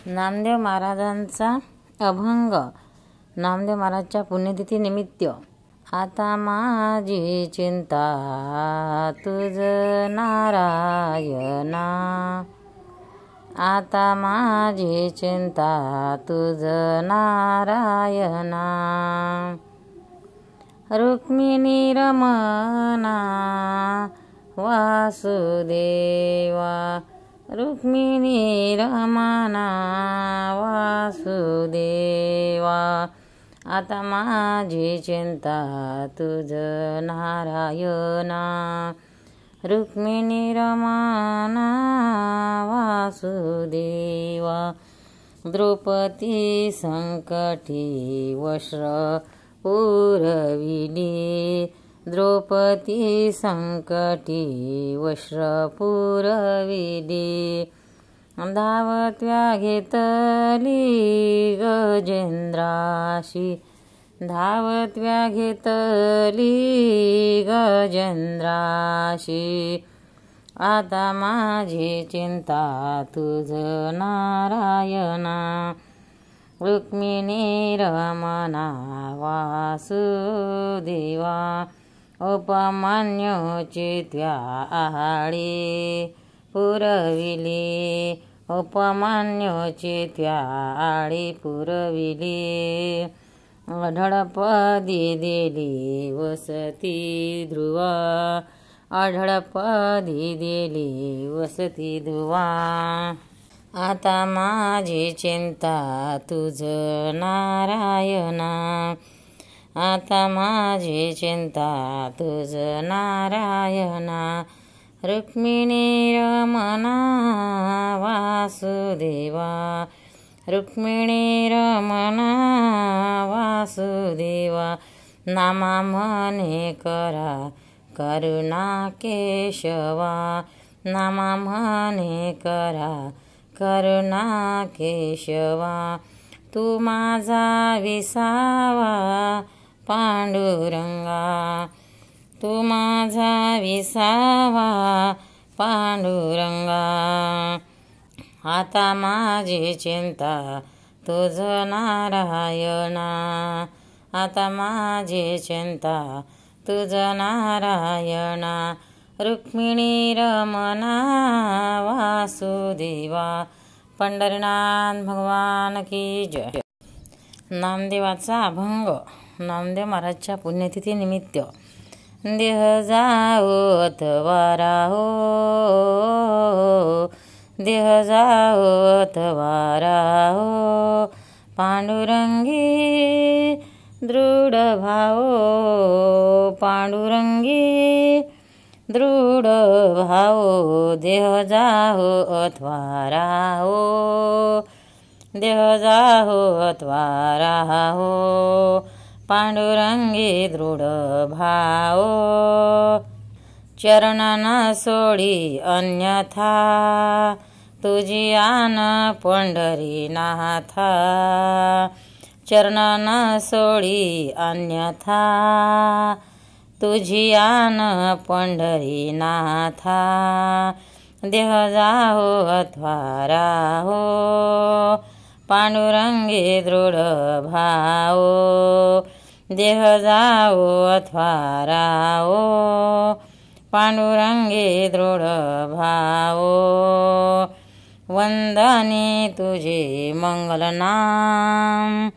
नामदेव महाराजांचा अभंग. नामदेव महाराजच्या पुण्यतिथी निमित्त. आता माझी चिंता तुझ नारायणा, आता माझी चिंता तुझ नारायणा. रुक्मिणी रमणा वासुदेवा, रुक्मिणी रमणा वासुदेवा. आता माझी चिंता तुझ नारायणा, रुक्मिणी रमणा वासुदेवा. द्रौपदी संकटी वस्त्र पुरविली, द्रौपदी संकटी वस्त्र पुरविली. धावत्या घेतली गजेंद्राशी, धावत्या घेतली गजेंद्राशी. आता माझी चिंता तुझ नारायणा, रुक्मिणी रमणा वासुदेवा. उपमान्योची त्याळी पुरविली, उपमान्योची त्याळी पुरविली. अढळपदी दिली वसती ध्रुवा, अढळपदी दिली वसती ध्रुवा. आता माझी चिंता तुझ नारायणा, आता माझी चिंता तुझ नारायणा. रुक्मिणी रमणा वासुदेवा, रुक्मिणी रमणा वासुदेवा. नामा म्हणे करा करुणा केशवा, नामा म्हणे करा करुणा केशवा. तू माझा विसावा पांडुरंगा, तू माझा विसावा पांडुरंगा. आता माझी चिंता तुझ नारायणा, आता माझी चिंता तुझ नारायणा. रुक्मिणी रमणा वासुदेवा. पंढरीनाथ भगवान की जय. नामदेवाचा अभंग. नामदेव महाराजच्या पुण्यतिथी निमित्त. देह जाओ अथवा राहो, देह जाओ अथवा राहो. पांडुरंगी दृढ भावो, पांडुरंगी दृढ भावो. देह जाहो अथवा राहो, देह जाहो अथवा राहो. पांडुरंगी दृढ भावो. चरण न सोडी अन्यथा, तुझी आन पंढरीनाथा. चरण न सोडी अन्यथा, तुझी आन पंढरीनाथा. देह जाहो अथवा राहो, पांडुरंगी दृढ भावो. देह जाओ अथवा राहो, पांडुरंगी दृढ भावो. वंदनी तुझे मंगलनाम,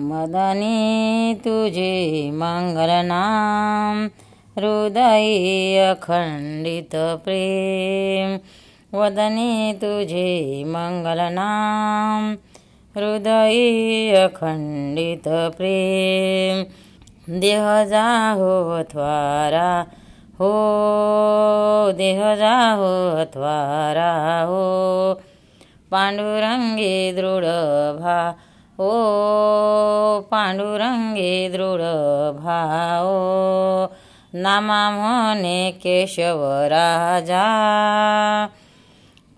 मदनी तुझे मंगलनाम. हृदयी अखंडित प्रेम, वदनी तुझे मंगलनाम. हृदयी अखंडित प्रेम. देह जाहो अथवा राहो, देह जाहो अथवा राहो. पांडुरंगी दृढ भावो, पांडुरंगी दृढ भावो. नामा म्हणे केशव राजा,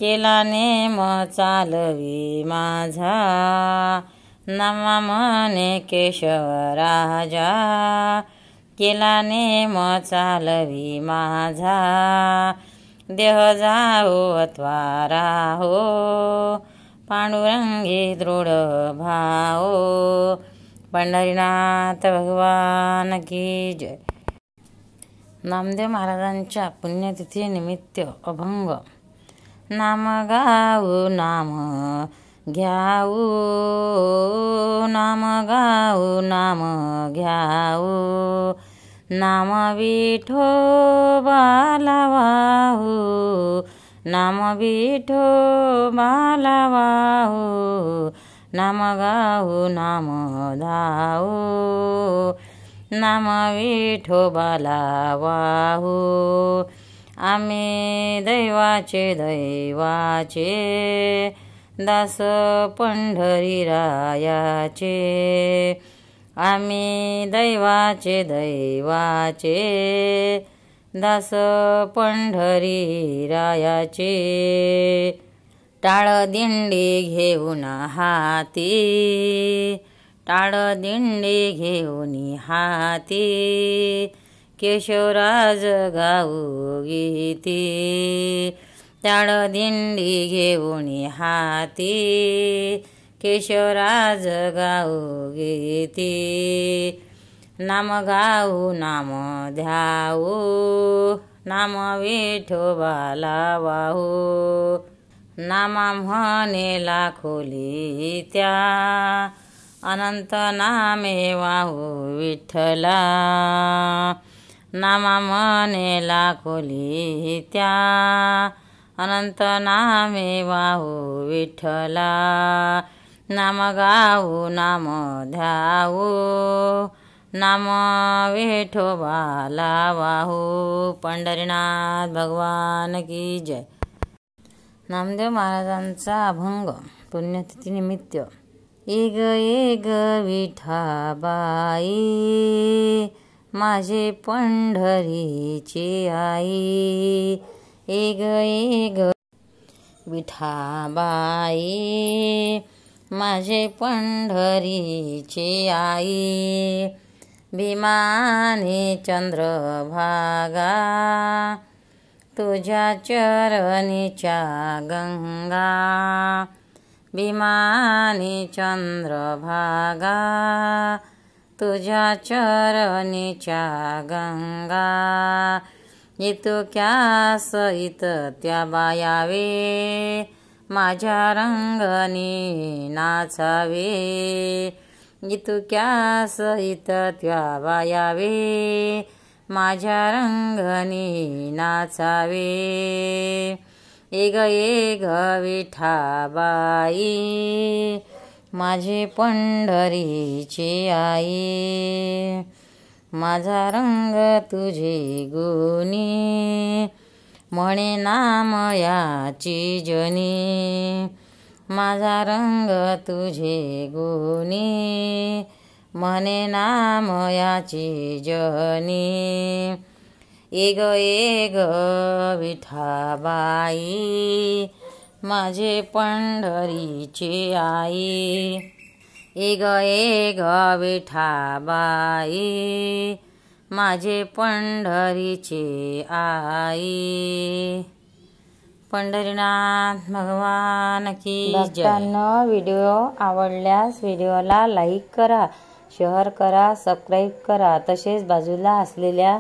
केला नेम चालवी माझा. नामा म्हणे केशव राजा, केला नेम चालवी माझा. देह जाओ अथवा राहो, पांडुरंगी दृढ भाव। पंढरीनाथ भगवान की जय। नामदेव महाराजांच्या पुण्यतिथी निमित्त अभंग। नाम गाऊ नाम घ्याऊ, नाम गाऊ नाम घ्याऊ, नाम विठोबाला वाहू, नाम विठोबाला वाहू, नाम गाऊ नाम धाऊ, नाम विठोबाला वाहू। आम्ही दैवाचे दास पंढरी रायाचे, आम्ही दैवाचे दास पंढरी रायाचे। टाळ दिंडी घेऊन हाती, टाळ दिंडी घेऊन हाती, केशवराज गाऊ गीती। टाळ दिंडी घेऊन हाती, केशवराज गाऊ गीती। नाम गाऊ नाम ध्याऊ, नाम विठोबाला वाहू, नामा म्हणे लाखोली त्या, अनंत नामे वाहू विठ्ठला। नामा म्हणे लाखोली त्या, अनंत नामे वाहू विठ्ठला। नाम गाऊ नाम ध्याऊ, नाम विठोबाला वाहू। पंढरीनाथ भगवान की जय। नामदेव महाराजांचा अभंग पुण्यतिथी निमित्त। एग एग विठाबाई, माझे पंढरीची आई। एग एग विठाबाई, माझे पंढरीची आई। भीमाने चंद्रभागा, तुझ्या चरणीच्या गंगा। भीमाने चंद्रभागा, तुझ्या चरणीच्या गंगा। इतक्यास इतत्या बायावे, माझ्या रंगनी नाचावे। इतक्यास इतत्या बायावे, माझ्या रंगनी नाचावे। एग एग विठाबाई, माझे पंढरीची आई। माझा रंग तुझे गुणी, म्हणे नाम याची जनी। माझा रंग तुझे गुणी, म्हणे नाम याची जनी। एग एग विठाबाई, माझे पंढरीची आई। एग एग विठाबाई, माझे पंढरीची आई। पंढरीनाथ भगवान की जय। व्हिडिओ आवडल्यास व्हिडिओला लाईक करा, शेअर करा, सबस्क्राईब करा, तसेच बाजूला असलेल्या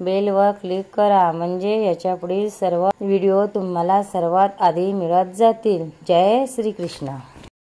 बेलवर क्लिक करा, म्हणजे याच्या पुढील सर्व व्हिडिओ तुम्हाला सर्वात आधी मिळत जातील। जय श्री कृष्ण।